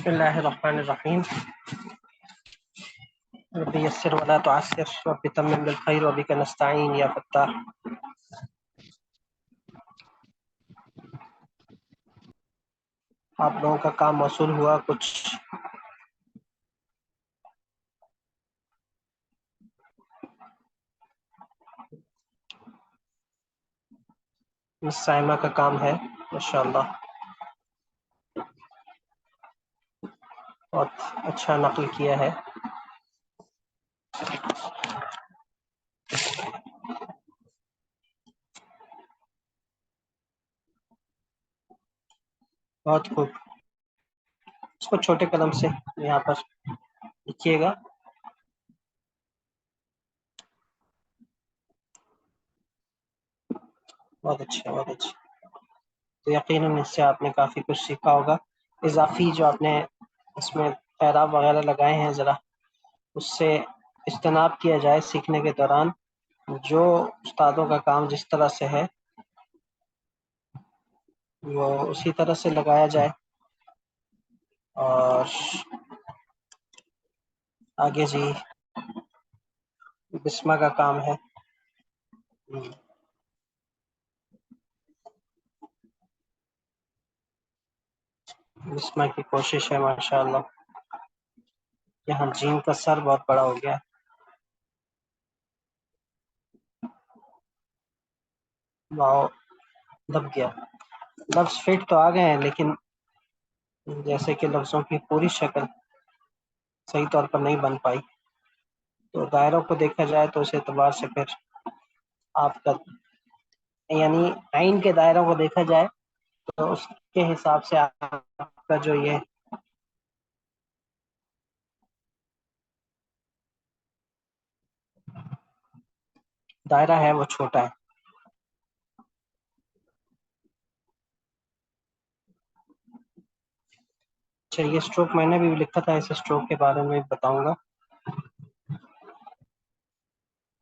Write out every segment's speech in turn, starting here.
بسم اللہ الرحمن الرحیم رب یسر ولا تعسر رب تمم بالخیر وبک نستعین یا فتاح۔ آپ لوگوں کا کام موصول ہوا کچھ؟ مس سائمہ کا کام ہے ماشاءاللہ، بہت اچھا نقل کیا ہے۔ بہت خوب، اس کو چھوٹے قلم سے یہاں پر لکھیے گا۔ بہت اچھا بہت اچھا، تو یقیناً اس سے آپ نے کافی کچھ سیکھا ہوگا۔ اضافی جو آپ نے اس میں اعراب وغیرہ لگائے ہیں، ذرا اس سے اجتناب کیا جائے سیکھنے کے دوران۔ جو استادوں کا کام جس طرح سے ہے وہ اسی طرح سے لگایا جائے۔ اور آگے جی بسمہ کا کام ہے۔ بسمہ کی کوشش ہے ماشاءاللہ۔ یہاں جیم کا سر بہت بڑا ہو گیا، واؤ دب گیا۔ لفظ فٹ تو آ گئے ہیں، لیکن جیسے کہ لفظوں کی پوری شکل صحیح طور پر نہیں بن پائی۔ تو دائروں کو دیکھا جائے تو اس اعتبار سے پھر آپ کا یعنی عین کے دائروں کو دیکھا جائے تو اس کے حساب سے آپ کا جو یہ دائرہ ہے وہ چھوٹا ہے۔ اچھا، یہ اسٹروک میں نے بھی لکھا تھا، اس اسٹروک کے بارے میں بتاؤں گا،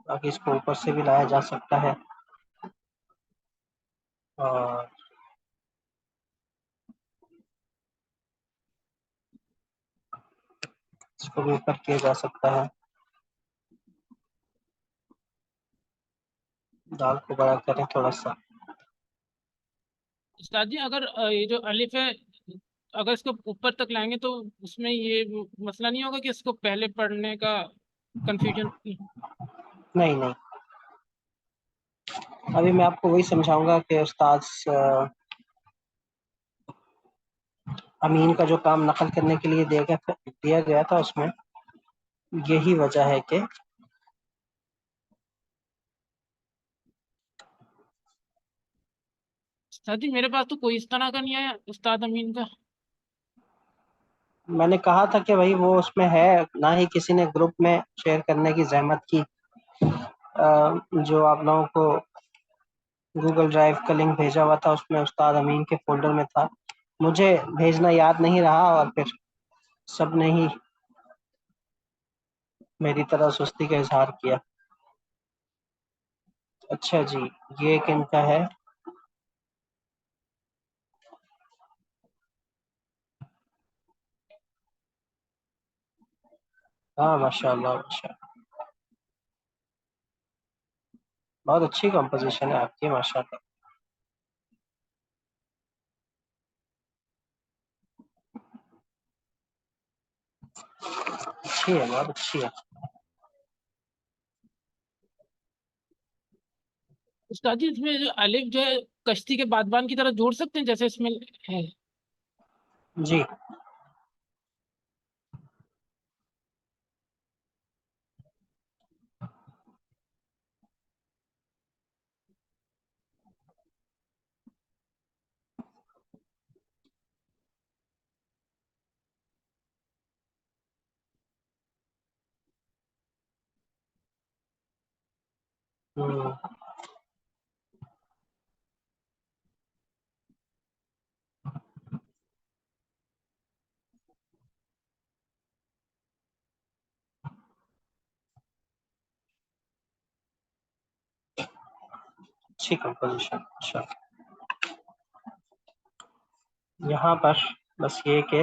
باقی اس کو اوپر سے بھی لایا جا سکتا ہے اور اس کو بھی اوپر کیا جا سکتا ہے۔ دال کو بڑا کریں تھوڑا سا۔ استاد جی، اگر یہ جو الف ہے اگر اس کو اوپر تک لائیں گے تو اس میں یہ مسئلہ نہیں ہوگا کہ اس کو پہلے پڑھنے کا کنفیوژن؟ نہیں نہیں، ابھی میں آپ کو وہی سمجھاؤں گا کہ استاد امین کا جو کام نقل کرنے کے لیے دیا گیا تھا، اس میں یہی وجہ ہے کہ استاد جی میرے پاس تو کوئی اس طرح کا نہیں آیا استاد امین کا۔ میں نے کہا تھا کہ وہی وہ اس میں ہے، نہ ہی کسی نے گروپ میں شیئر کرنے کی زحمت کی۔ جو آپ لوگوں کو گوگل ڈرائیو کا لنک بھیجا ہوا تھا اس میں استاد امین کے فولڈر میں تھا، مجھے بھیجنا یاد نہیں رہا اور پھر سب نے ہی میری طرح سستی کا اظہار کیا۔ اچھا جی، یہ کن کا ہے؟ ہاں ماشاء اللہ ماشاء اللہ، بہت اچھی کمپوزیشن ہے آپ کی ماشاء اللہ۔ اچھی ہے، بہت اچھی ہے۔ استاد جی اس میں جو الف جو ہے کشتی کے بادبان کی طرح جوڑ سکتے ہیں جیسے اس میں ہے؟ جی ہوں، اچھی کمپوزیشن۔ اچھا، یہاں پر بس یہ کہ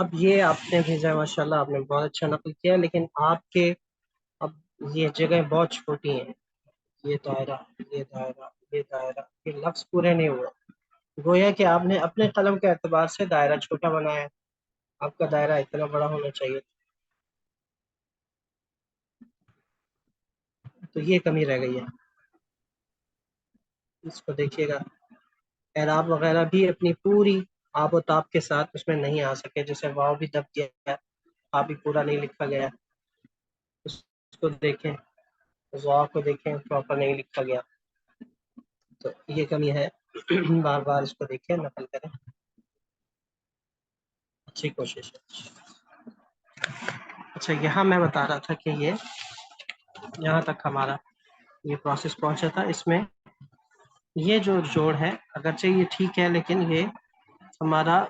اب یہ آپ نے بھیجا ہے، ماشاءاللہ آپ نے بہت اچھا نقل کیا، لیکن آپ کے اب یہ جگہیں بہت چھوٹی ہیں، یہ دائرہ، یہ دائرہ، یہ دائرہ، یہ لفظ پورے نہیں ہوا، گویا کہ آپ نے اپنے قلم کے اعتبار سے دائرہ چھوٹا بنایا ہے، آپ کا دائرہ اتنا بڑا ہونا چاہیے، تو یہ کمی رہ گئی ہے، اس کو دیکھیے گا۔ اعراب وغیرہ بھی اپنی پوری آب و تاب کے ساتھ اس میں نہیں آ سکے، جیسے واو بھی دب گیا ہے، آ بھی پورا نہیں لکھا گیا، اس کو دیکھیں، واو کو دیکھیں، پراپر نہیں لکھا گیا، تو یہ کمی ہے، بار بار اس کو دیکھیں، نقل کریں، اچھی کوشش ہے۔ اچھا، یہاں میں بتا رہا تھا کہ یہ یہاں تک ہمارا یہ پروسیس پہنچا تھا، اس میں یہ جو جوڑ ہے اگرچہ یہ ٹھیک ہے، لیکن یہ ہمارا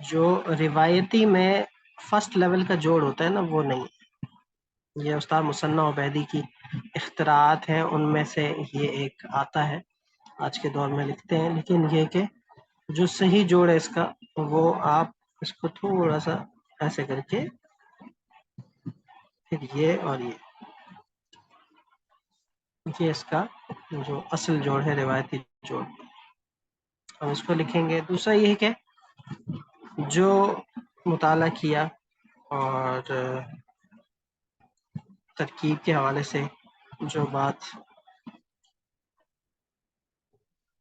جو روایتی میں فرسٹ لیول کا جوڑ ہوتا ہے نا، وہ نہیں، یہ استاد مثنیٰ عبیدی کی اختراعات ہیں، ان میں سے یہ ایک آتا ہے، آج کے دور میں لکھتے ہیں، لیکن یہ کہ جو صحیح جوڑ ہے اس کا، وہ آپ اس کو تھوڑا سا ایسے کر کے پھر یہ اور یہ اس کا جو اصل جوڑ ہے، روایتی جوڑ، ہم اس کو لکھیں گے۔ دوسرا یہ ہے کہ جو مطالعہ کیا اور ترکیب کے حوالے سے جو بات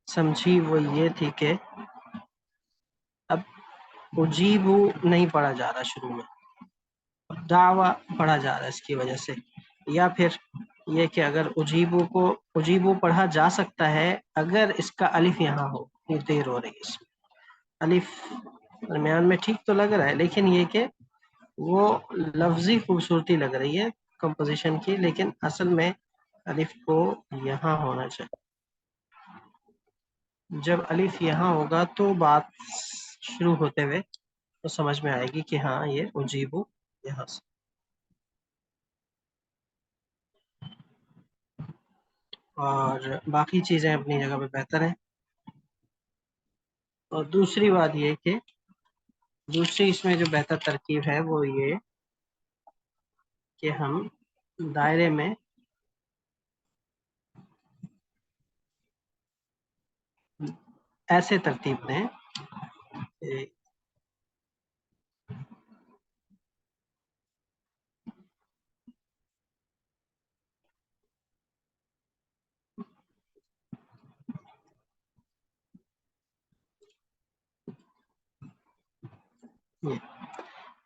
سمجھی وہ یہ تھی کہ اب اجیبو نہیں پڑھا جا رہا شروع میں، اب دعویٰ پڑھا جا رہا ہے اس کی وجہ سے، یا پھر یہ کہ اگر اجیبو پڑھا جا سکتا ہے اگر اس کا الف یہاں ہو، یہ دیر ہو رہی ہے اس میں، الف درمیان میں ٹھیک تو لگ رہا ہے، لیکن یہ کہ وہ لفظی خوبصورتی لگ رہی ہے کمپوزیشن کی، لیکن اصل میں الف کو یہاں ہونا چاہیے، جب الف یہاں ہوگا تو بات شروع ہوتے ہوئے تو سمجھ میں آئے گی کہ ہاں یہ اجیبو یہاں سے، اور باقی چیزیں اپنی جگہ پہ بہتر ہیں۔ اور دوسری بات یہ کہ دوسری اس میں جو بہتر ترکیب ہے وہ یہ کہ ہم دائرے میں ایسے ترتیب دیں کہ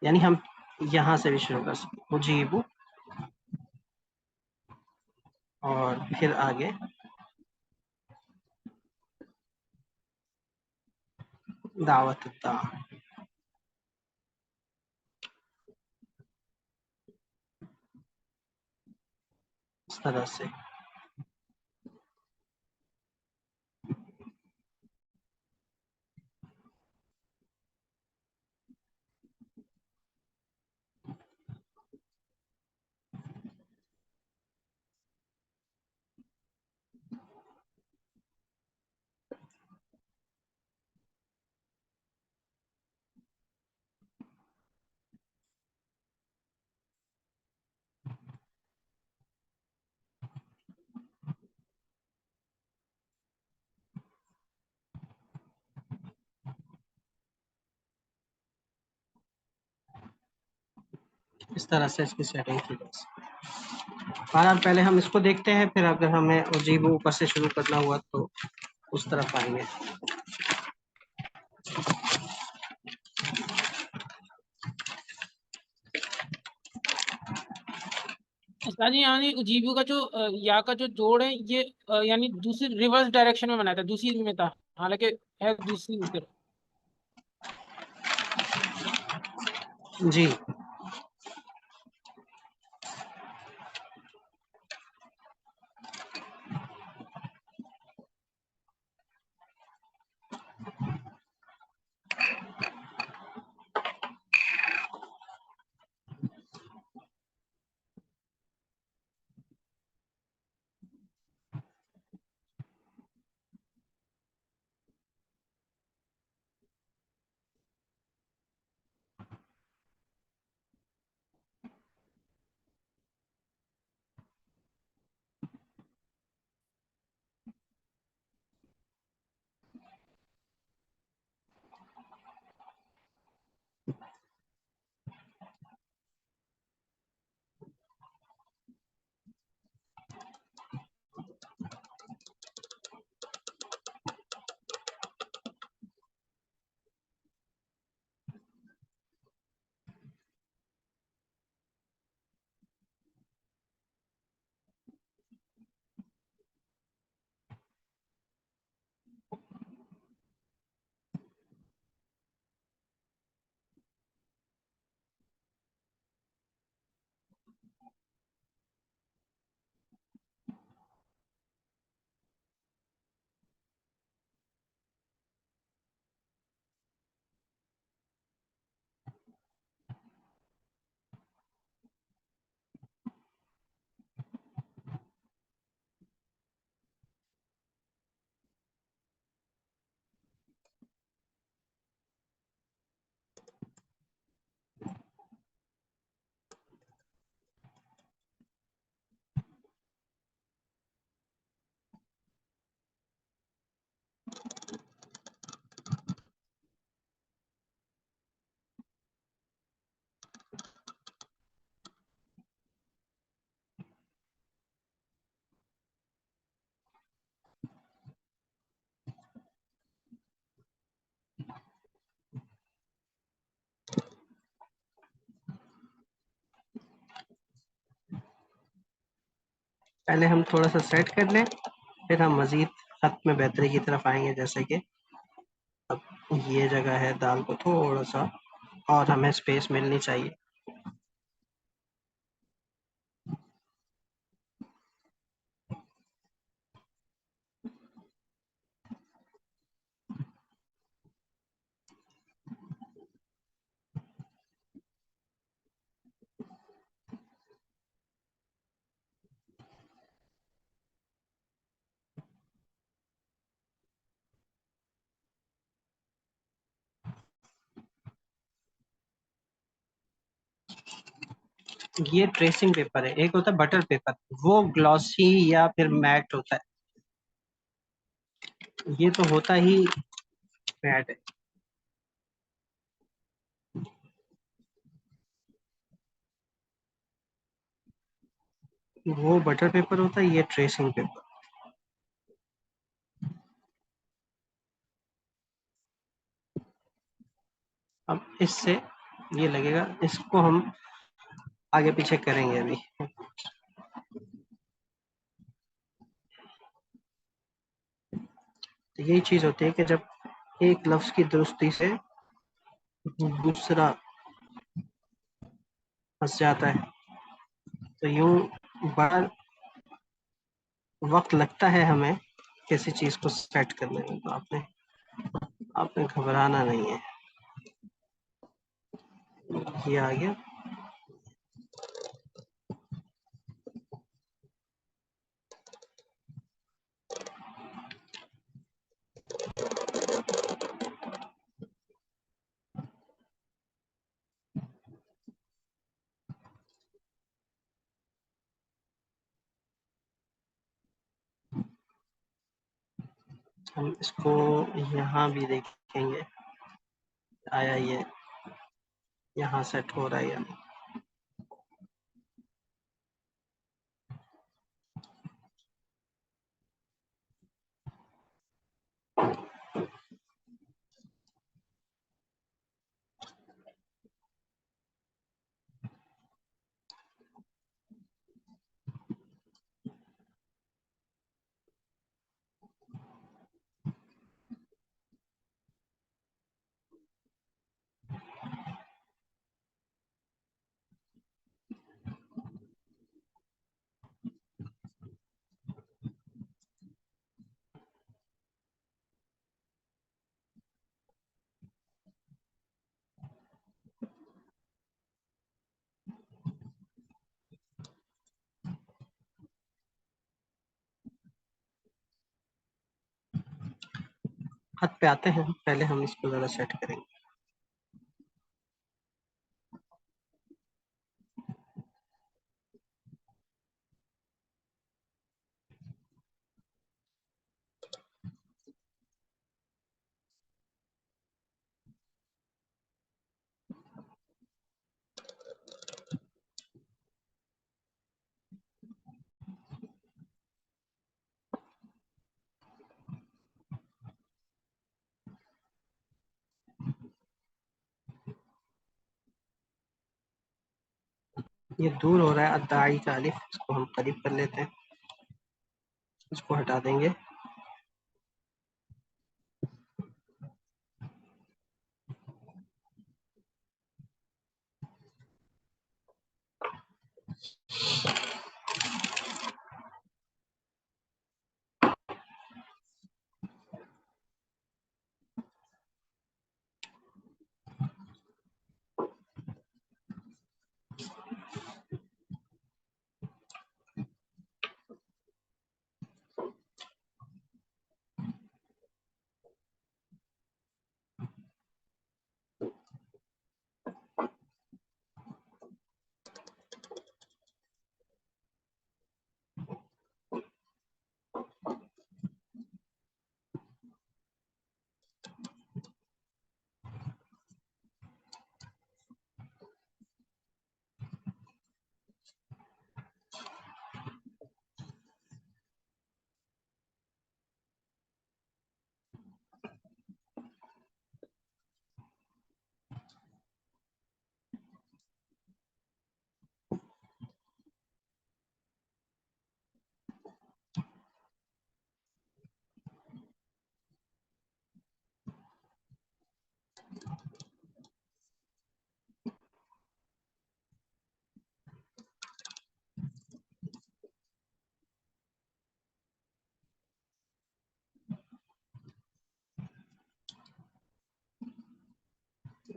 یعنی ہم یہاں سے بھی شروع کر سکتے، اجیبو اور پھر آگے دعوت الدعا، اس طرح سے۔ اس طرح سے اس کی سیٹنگ کی جا سکتی ہے۔ بہرحال پہلے ہم اس کو دیکھتے ہیں، پھر اگر ہمیں اجیبو اوپر سے شروع کرنا ہوا تو اس طرف آئیں گے۔ استاد جی یعنی اجیبو کا جو یا کا جو جوڑ ہے یہ یعنی دوسری ریورس ڈائریکشن میں بنایا تھا، دوسری میں تھا، حالانکہ ہے دوسری طرف۔ جی پہلے ہم تھوڑا سا سیٹ کر لیں، پھر ہم مزید خط میں بہتری کی طرف آئیں گے. جیسے کہ اب یہ جگہ ہے، دال کو تھوڑا سا اور ہمیں اسپیس ملنی چاہیے. یہ ٹریسنگ پیپر ہے. ایک ہوتا ہے بٹر پیپر، وہ گلوسی یا پھر میٹ ہوتا ہے. یہ تو ہوتا ہی میٹ ہے. وہ بٹر پیپر ہوتا ہے، یہ ٹریسنگ پیپر. اب اس سے یہ لگے گا، اس کو ہم آگے پیچھے کریں گے ابھی. تو یہی چیز ہوتی ہے کہ جب ایک لفظ کی درستی سے دوسرا پھنس جاتا ہے تو یوں بڑا وقت لگتا ہے ہمیں کسی چیز کو سیٹ کرنے میں. تو آپ نے گھبرانا نہیں ہے. یہ آ گیا. ہم اس کو یہاں بھی دیکھیں گے آیا یہ یہاں سیٹ ہو رہا ہے یا نہیں. خط پہ آتے ہیں، پہلے ہم اس کو ذرا سیٹ کریں گے. یہ دور ہو رہا ہے ادائی کا الف، اس کو ہم قریب کر لیتے ہیں. اس کو ہٹا دیں گے.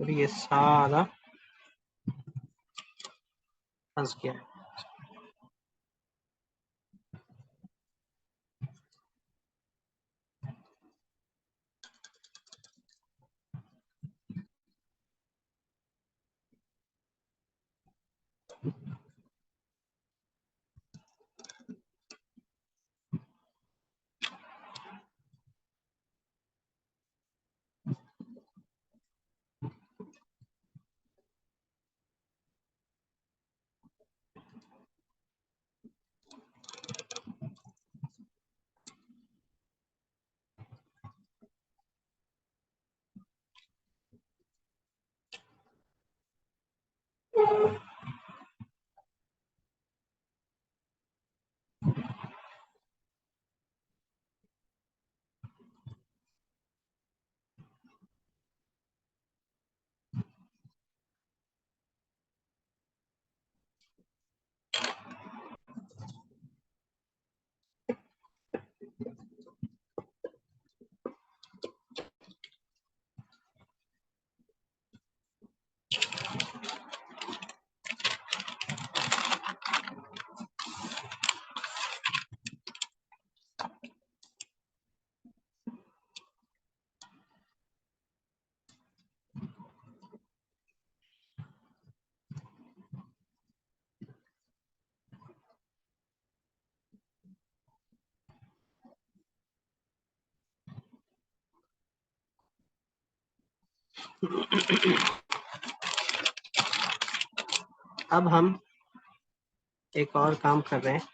اور یہ سارا پھنس گیا ہے. اب ہم ایک اور کام کر رہے ہیں.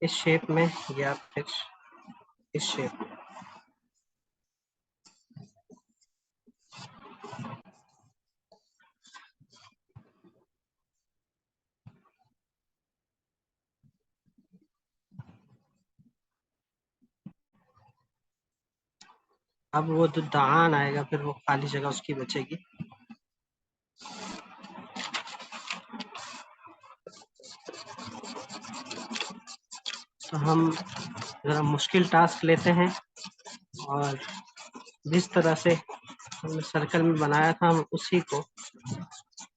اس شیپ میں یا پھر اس شیپ میں. اب وہ جو دہان آئے گا پھر وہ خالی جگہ اس کی بچے گی. تو ہم ذرا مشکل ٹاسک لیتے ہیں اور جس طرح سے ہم نے سرکل میں بنایا تھا ہم اسی کو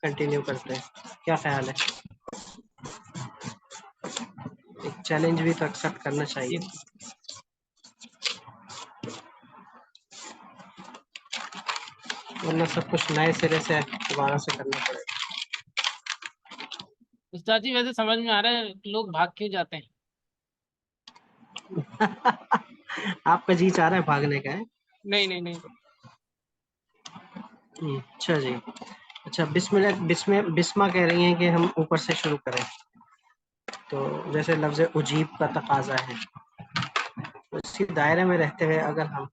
کنٹینیو کرتے ہیں. کیا خیال ہے؟ ایک چیلنج بھی تو ایکسیپٹ کرنا چاہیے. ورنہ سب کچھ نئے سرے سے دوبارہ سے کرنا پڑے گا. استاد جی ویسے سمجھ میں آ رہا ہے لوگ بھاگ کیوں جاتے ہیں. آپ کا جی چاہ رہا ہے بھاگنے کا ہے؟ نہیں نہیں نہیں. اچھا جی. اچھا بسمہ کہہ رہی ہیں کہ ہم اوپر سے شروع کریں، تو جیسے لفظ اجیب کا تقاضا ہے، تو اسی دائرے میں رہتے ہوئے اگر ہم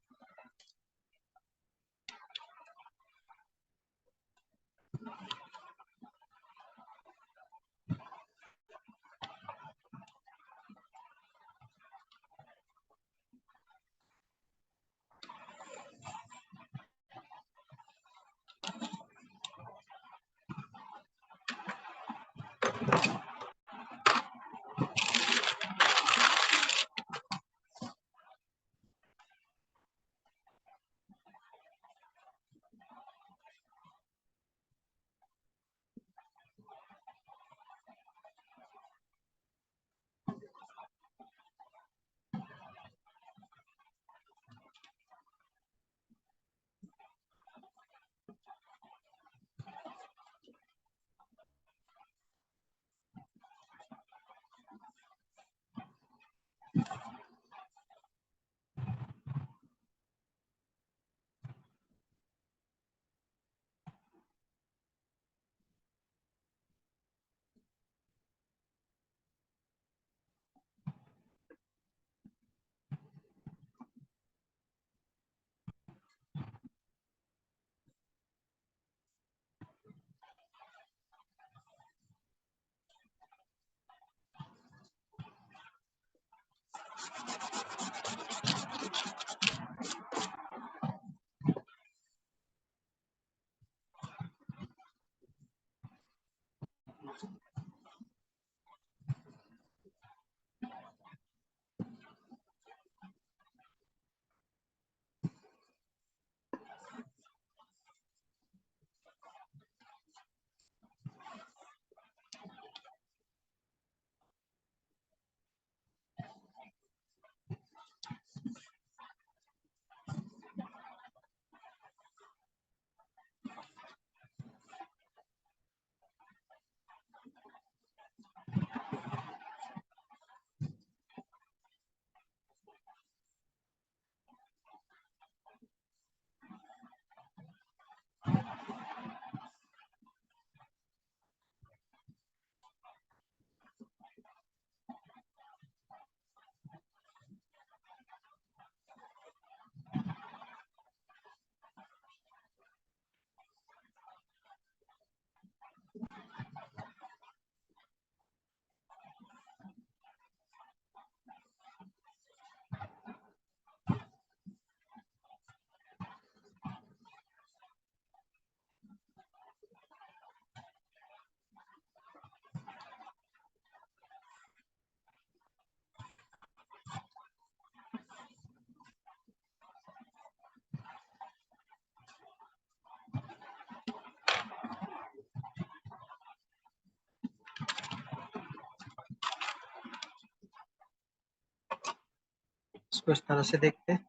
اس کو اس طرح سے دیکھتے ہیں.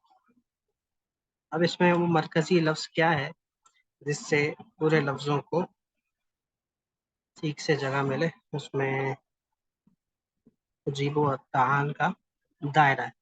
اب اس میں وہ مرکزی لفظ کیا ہے جس سے پورے لفظوں کو ٹھیک سے جگہ ملے؟ اس میں اجیب و تعان کا دائرہ ہے.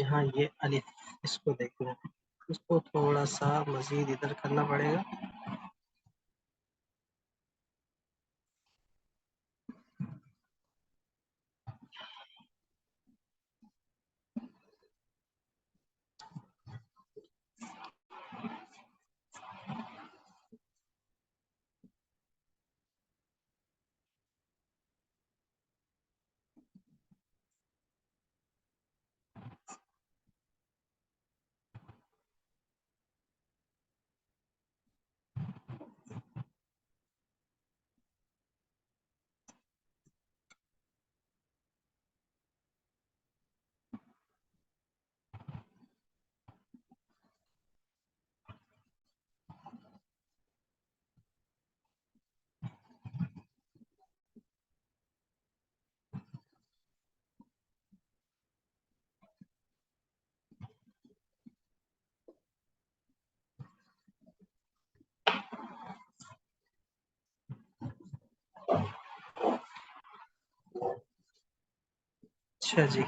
یہاں یہ الف، اس کو دیکھنا ہے، اس کو تھوڑا سا مزید ادھر کرنا پڑے گا. اچھا جی.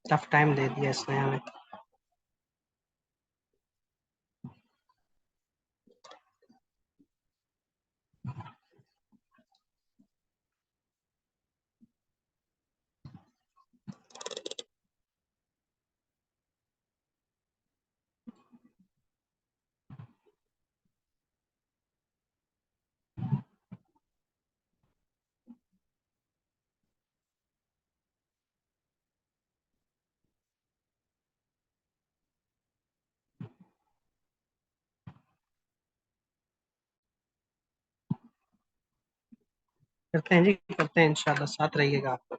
ٹف ٹائم دے دیا اس نے ہمیں. کرتے ہیں جی، کرتے ہیں انشاءاللہ، ساتھ رہیے گا آپ.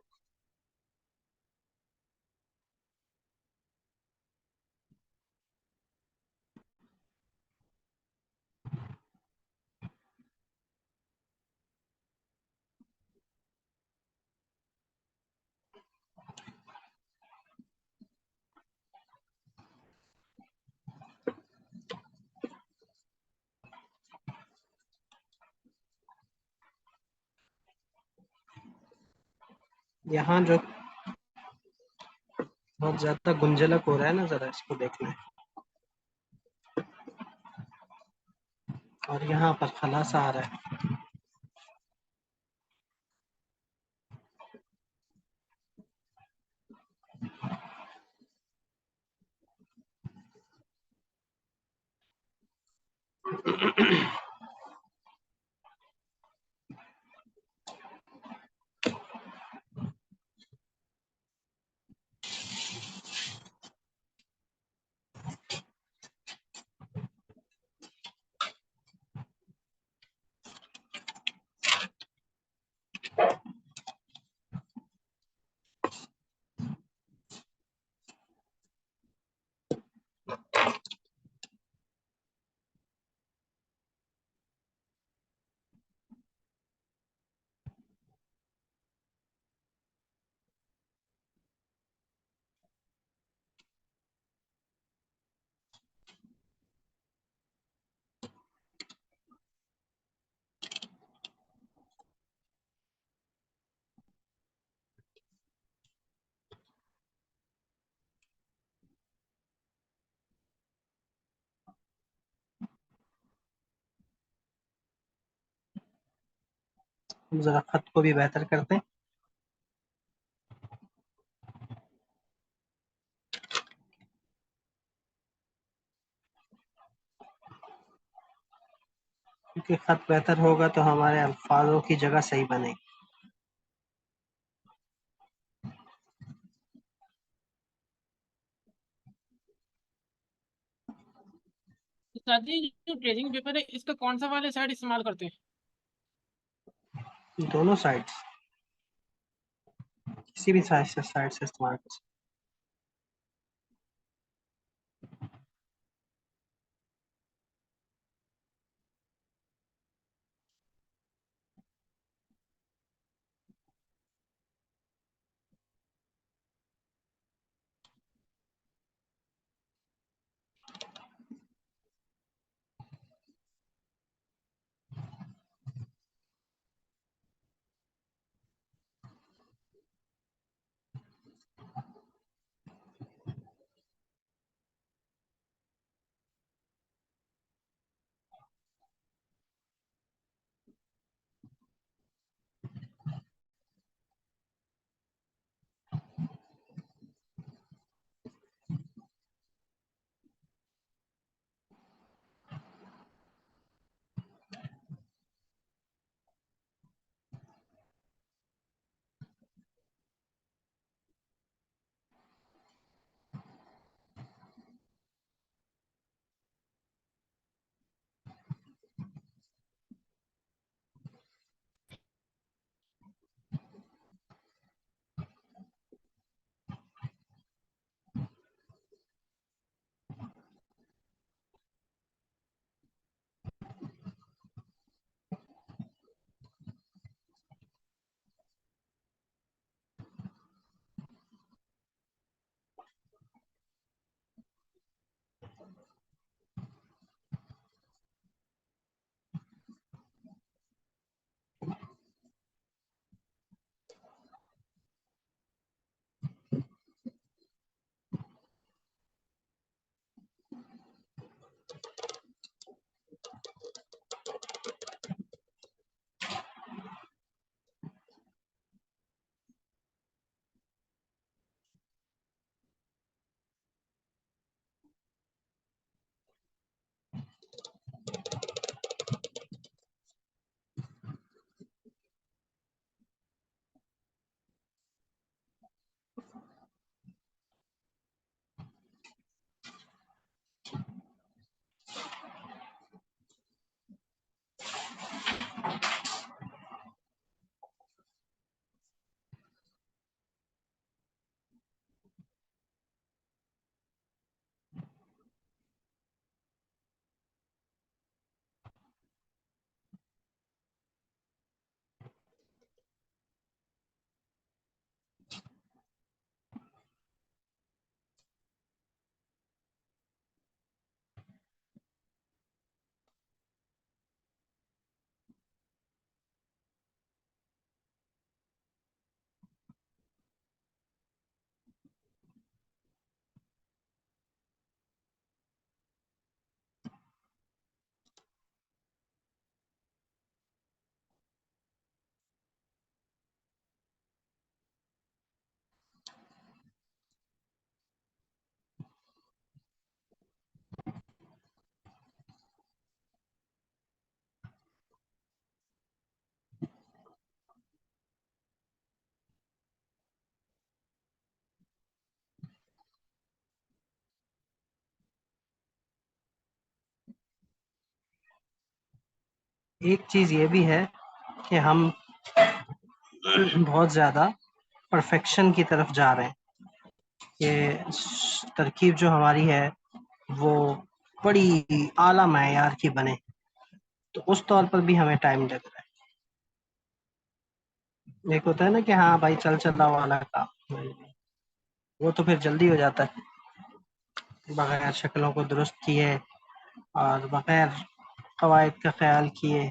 یہاں جو بہت زیادہ گنجلک ہو رہا ہے نا، ذرا اس کو دیکھنا ہے. اور یہاں پر خلاصہ آ رہا ہے. ذرا خط کو بھی بہتر کرتے ہیں. کیونکہ خط بہتر ہوگا تو ہمارے الفاظوں کی جگہ صحیح بنے گی. ساتھ ہی جو ٹریسنگ پیپر ہے اس کا کون سا والے سائڈ استعمال کرتے ہیں؟ دونوں سائڈ، کسی بھی سائڈ سے استعمال کر سکتے. ایک چیز یہ بھی ہے کہ ہم بہت زیادہ پرفیکشن کی طرف جا رہے ہیں کہ ترکیب جو ہماری ہے وہ بڑی اعلیٰ معیار کی بنے، تو اس طور پر بھی ہمیں ٹائم لگ رہا ہے۔ ایک ہوتا ہے نا کہ ہاں بھائی چل چلا والا کام، وہ تو پھر جلدی ہو جاتا ہے بغیر شکلوں کو درست کیے اور بغیر قواعد کا خیال کیے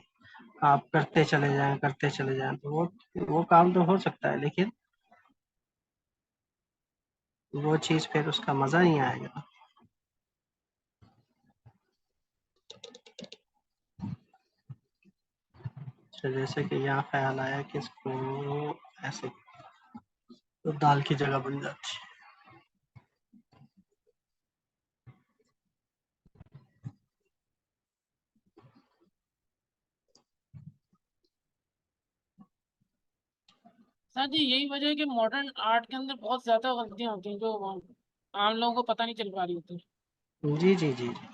آپ کرتے چلے جائیں کرتے چلے جائیں، تو وہ کام تو ہو سکتا ہے، لیکن وہ چیز پھر اس کا مزہ نہیں آئے گا۔ اچھا، جیسے کہ یہاں خیال آیا کہ اس کو ایسے تو دال کی جگہ بن جاتی ہے۔ سر جی یہی وجہ ہے کہ ماڈرن آرٹ کے اندر بہت زیادہ غلطیاں ہوتی ہیں جو عام لوگوں کو پتہ نہیں چل پا رہی ہوتی۔ جی جی جی جی۔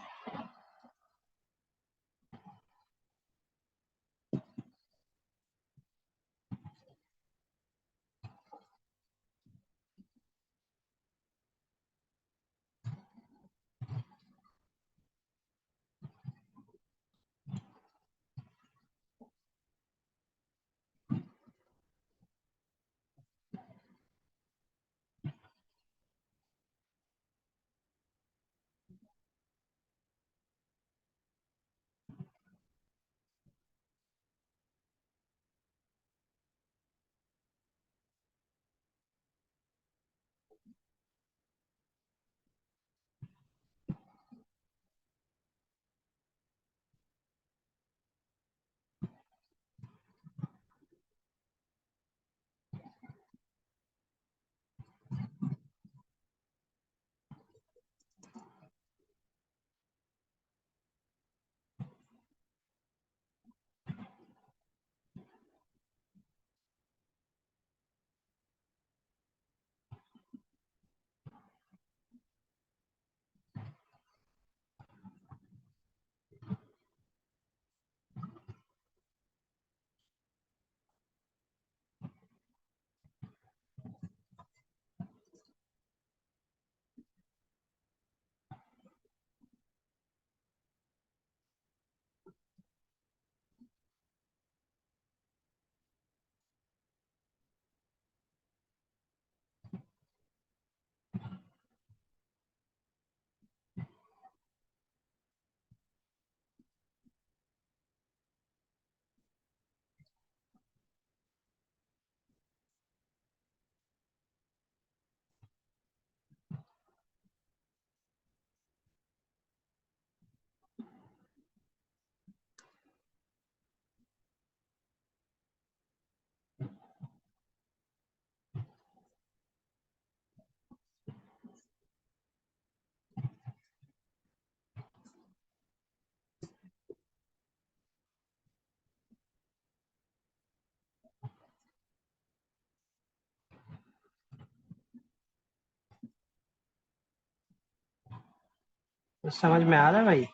سمجھ میں آ رہا ہے بھائی؟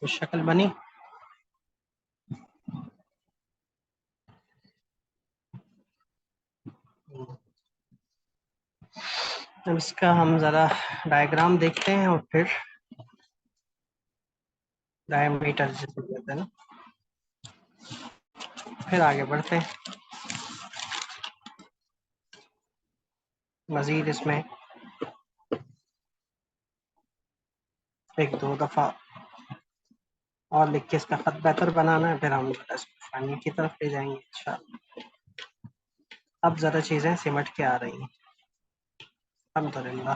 کچھ شکل بنی؟ اب اس کا ہم ذرا ڈائیگرام دیکھتے ہیں اور پھر ڈائیمیٹر جسے کہتے ہیں نا، پھر آگے بڑھتے ہیں۔ مزید اس میں ایک دو دفعہ اور لکھ کے اس کا خط بہتر بنانا ہے، پھر ہم اس کو فائنل کی طرف لے جائیں گے انشاءاللہ۔ اب ذرا چیزیں سمٹ کے آ رہی ہیں الحمدللہ۔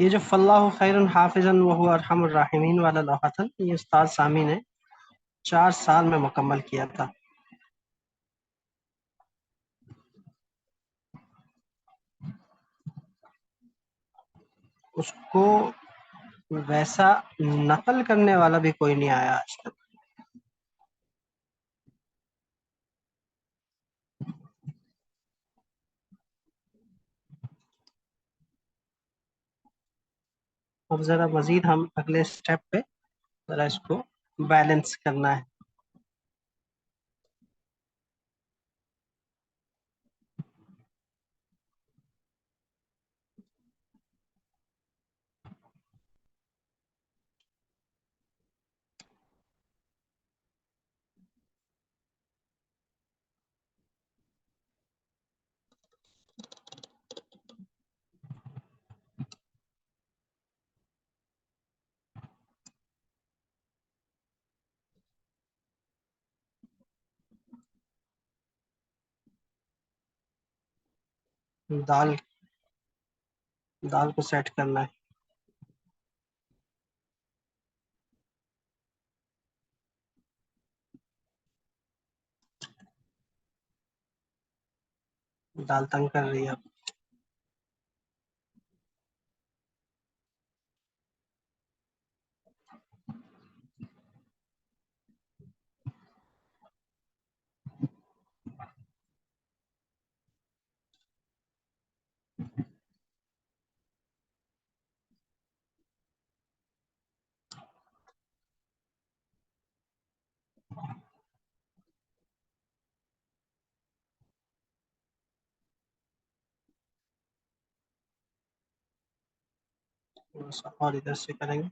یہ جو فاللہ خیر حافظا وہو ارحم الراحمین والا لوحہ تھا، یہ استاد سامی نے 4 سال میں مکمل کیا تھا. اس کو ویسا نقل کرنے والا بھی کوئی نہیں آیا آج تک. اب ذرا مزید ہم اگلے سٹیپ پہ ذرا اس کو بیلنس کرنا ہے. دال کو سیٹ کرنا ہے. دال تنگ کر رہی ہے اب. تھوڑا سا اور ادھر سے کریں گے.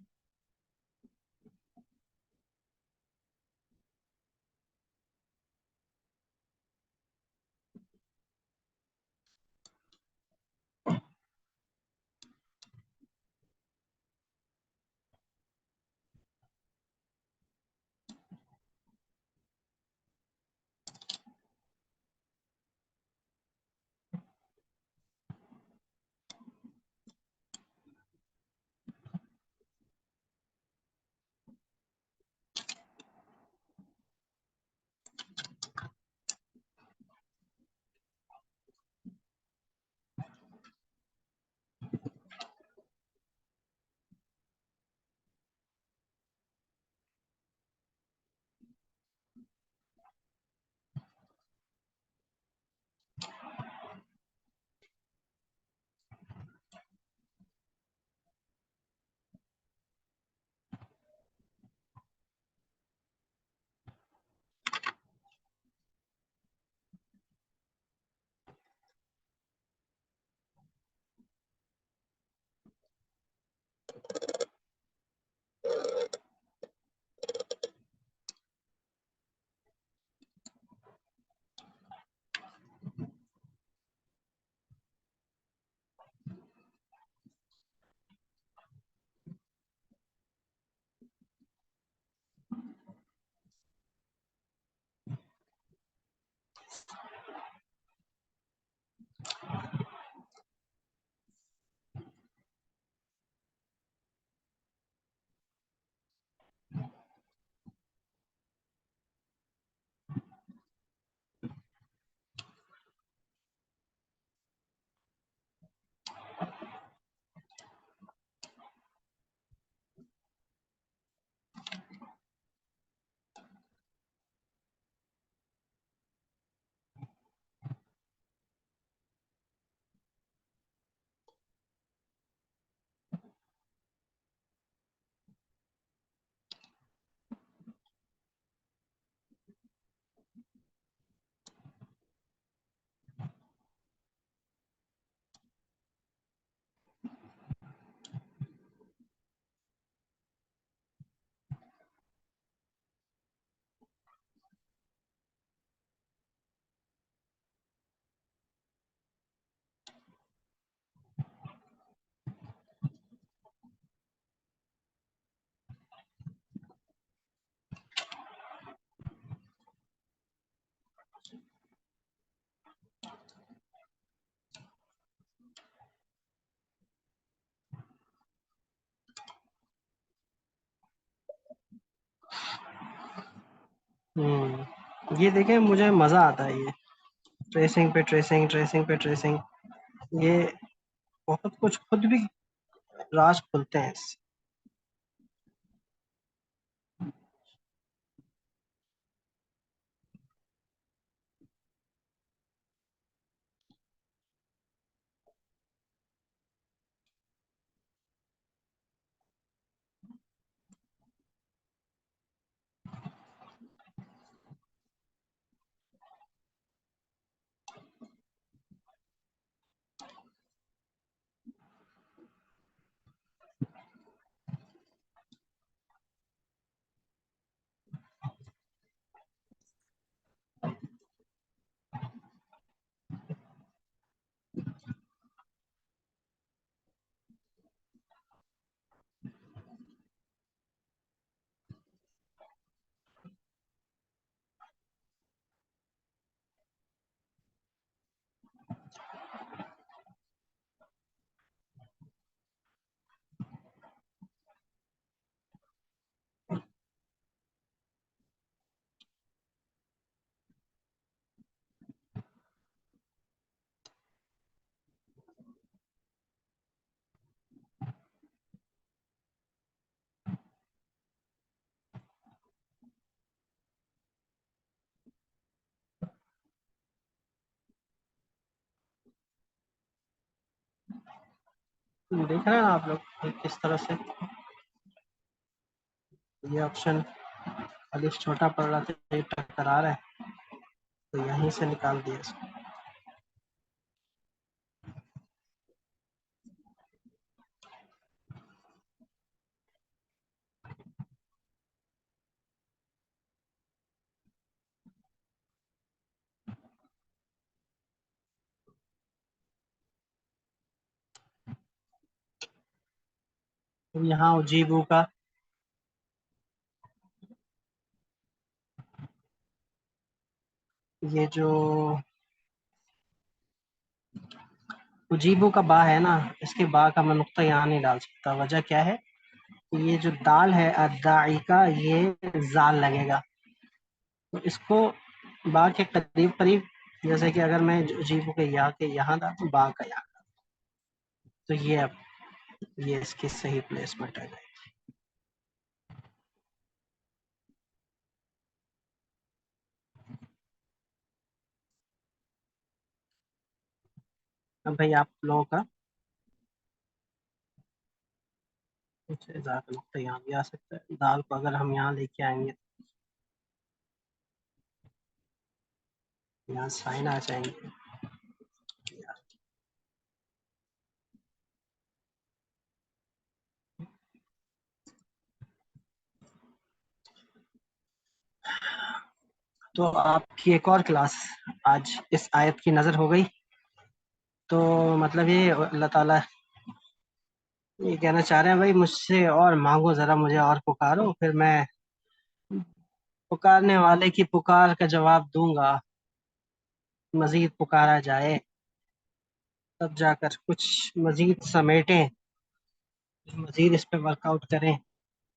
یہ دیکھیں مجھے مزہ آتا ہے یہ ٹریسنگ پہ ٹریسنگ، ٹریسنگ پہ ٹریسنگ، یہ بہت کچھ خود بھی راز کھلتے ہیں اس سے۔ دیکھ رہے ہیں آپ لوگ کس طرح سے یہ آپشن الف چھوٹا پڑ رہا تھا، یہ ٹکرا رہا ہے تو یہیں سے نکال دیا اس کو۔ یہاں اجیبو کا یہ جو اجیبو کا با ہے نا، اس کے با کا میں نقطہ یہاں نہیں ڈال سکتا، وجہ کیا ہے؟ یہ جو دال ہے ادائی کا، یہ زال لگے گا، تو اس کو با کے قریب قریب، جیسے کہ اگر میں اجیبو کے یا کے یہاں ڈالوں، با کا یہاں، تو یہ اب یہ اس کی صحیح پلیسمنٹ ہے۔ اب بھائی آپ لوگوں کا کچھ اضافہ نقطہ یہاں بھی آ سکتا ہے، دال کو اگر ہم یہاں لے کے آئیں گے، یہاں سائن آ جائیں گے۔ تو آپ کی ایک اور کلاس آج اس آیت کی نظر ہو گئی، تو مطلب یہ اللہ تعالیٰ یہ کہنا چاہ رہے ہیں بھائی مجھ سے اور مانگو، ذرا مجھے اور پکارو، پھر میں پکارنے والے کی پکار کا جواب دوں گا، مزید پکارا جائے تب جا کر کچھ مزید سمیٹیں، مزید اس پہ ورک آؤٹ کریں،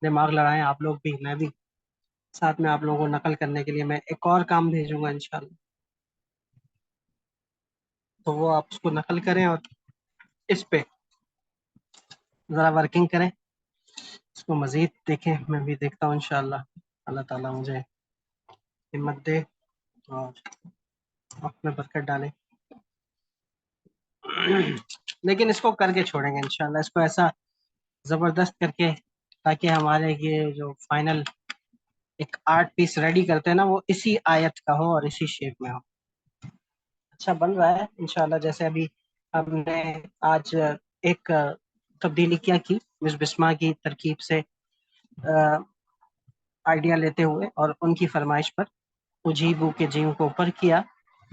دماغ لڑائیں آپ لوگ بھی، میں بھی ساتھ میں آپ لوگوں کو نقل کرنے کے لیے میں ایک اور کام بھیجوں گا انشاءاللہ، تو وہ آپ اس کو نقل کریں اور اس پہ ذرا ورکنگ کریں، اس کو مزید دیکھیں، میں بھی دیکھتا ہوں انشاءاللہ، اللہ تعالیٰ مجھے ہمت دے اور وقت میں برکت ڈالے۔ لیکن اس کو کر کے چھوڑیں گے انشاءاللہ، اس کو ایسا زبردست کر کے، تاکہ ہمارے یہ جو فائنل ایک آرٹ پیس ریڈی کرتے ہیں نا، وہ اسی آیت کا ہو اور اسی شیپ میں ہو۔ اچھا بن رہا ہے انشاءاللہ، جیسے ابھی ہم نے آج ایک تبدیلی کیا کی مس بسما کی ترکیب سے آئیڈیا لیتے ہوئے، اور ان کی فرمائش پر اجیبو کے جیم کو اوپر کیا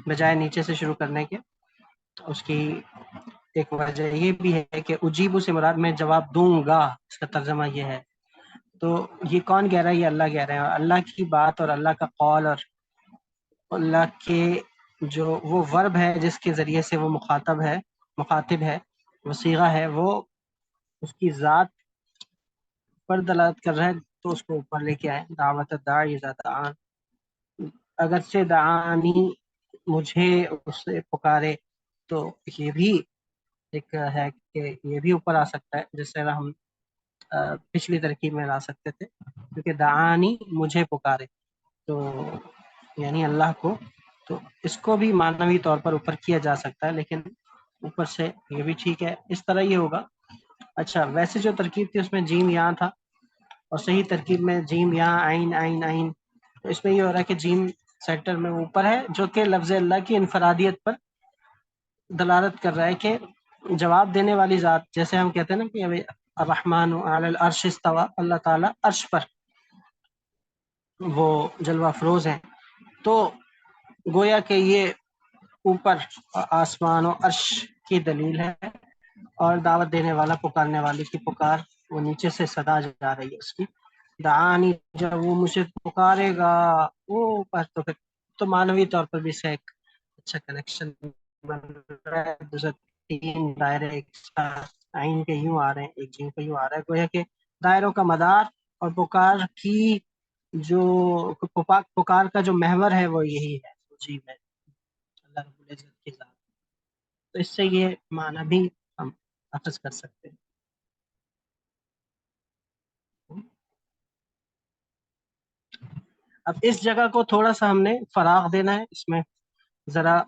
بجائے نیچے سے شروع کرنے کے۔ اس کی ایک وجہ یہ بھی ہے کہ اجیبو سے مراد میں جواب دوں گا، اس کا ترجمہ یہ ہے، تو یہ کون کہہ رہا ہے؟ یہ اللہ کہہ رہے ہیں، اور اللہ کی بات اور اللہ کا قول اور اللہ کے جو وہ ورب ہے جس کے ذریعے سے وہ مخاطب ہے، وہ صیغہ ہے، وہ اس کی ذات پر دلالت کر رہا ہے، تو اس کو اوپر لے کے آئے، دعوت الداعی اذا دعان، اگرچہ دعانی مجھے اس سے پکارے، تو یہ بھی ایک ہے کہ یہ بھی اوپر آ سکتا ہے، جس سے ہم پچھلی ترکیب میں لا سکتے تھے، کیونکہ دعانی مجھے پکارے تو یعنی اللہ کو، تو اس کو بھی معنوی طور پر اوپر کیا جا سکتا ہے، لیکن اوپر سے یہ بھی ٹھیک ہے، اس طرح یہ ہوگا۔ اچھا، ویسے جو ترکیب تھی اس میں جیم یہاں تھا، اور صحیح ترکیب میں جیم یہاں، عین عین عین، تو اس میں یہ ہو رہا ہے کہ جیم سینٹر میں اوپر ہے، جو کہ لفظ اللہ کی انفرادیت پر دلالت کر رہا ہے کہ جواب دینے والی ذات، جیسے ہم کہتے ہیں نا کہ ابھی الرحمن علی العرش استوى، اللہ تعالیٰ عرش پر وہ جلوہ افروز ہیں، تو گویا کہ یہ اوپر آسمان و عرش کی دلیل ہے، اور دعوت دینے والا پکارنے والے کی پکار وہ نیچے سے صدا جا رہی ہے اس کی، دعانی، جب وہ مجھے پکارے گا وہ اوپر، تو پھر تو معنوی طور پر بھی اس کا ایک اچھا کنیکشن بن رہا ہے۔ دوسرے تین دائرے ایک ساتھ عین کے یوں آ رہے ہیں، ایک جیم کے یوں آ رہا ہے، گویا کہ دائروں کا مدار اور پکار کی جو پکار کا جو محور ہے وہ یہی ہے، جیم ہے، اللہ رب العزت کی ذات، تو اس سے یہ معنی بھی ہم اخذ کر سکتے ہیں۔ اب اس جگہ کو تھوڑا سا ہم نے فراغ دینا ہے، اس میں ذرا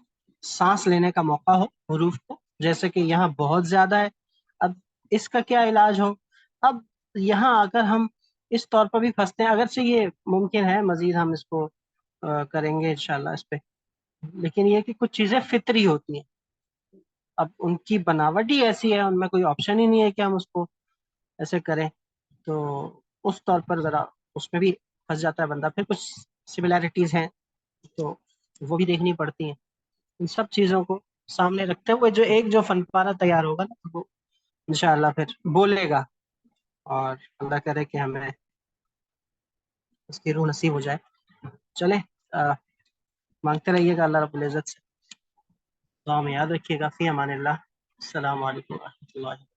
سانس لینے کا موقع ہو حروف کو، جیسے کہ یہاں بہت زیادہ ہے، اب اس کا کیا علاج ہو؟ اب یہاں اگر ہم اس طور پر بھی پھنستے ہیں، اگرچہ یہ ممکن ہے مزید ہم اس کو کریں گے انشاءاللہ اس پہ، لیکن یہ کہ کچھ چیزیں فطری ہوتی ہیں، اب ان کی بناوٹ ہی ایسی ہے، ان میں کوئی آپشن ہی نہیں ہے کہ ہم اس کو ایسے کریں، تو اس طور پر ذرا اس میں بھی پھنس جاتا ہے بندہ، پھر کچھ سملیرٹیز ہیں تو وہ بھی دیکھنی پڑتی ہیں، ان سب چیزوں کو سامنے رکھتے ہوئے جو فن پارہ تیار ہوگا نا، وہ انشاءاللہ پھر بولے گا، اور اللہ کرے کہ ہمیں اس کی روح نصیب ہو جائے۔ چلیں، مانگتے رہیے گا اللہ رب العزت سے، دعا میں یاد رکھیے گا، فی امان اللہ، السلام علیکم و رحمۃ اللہ۔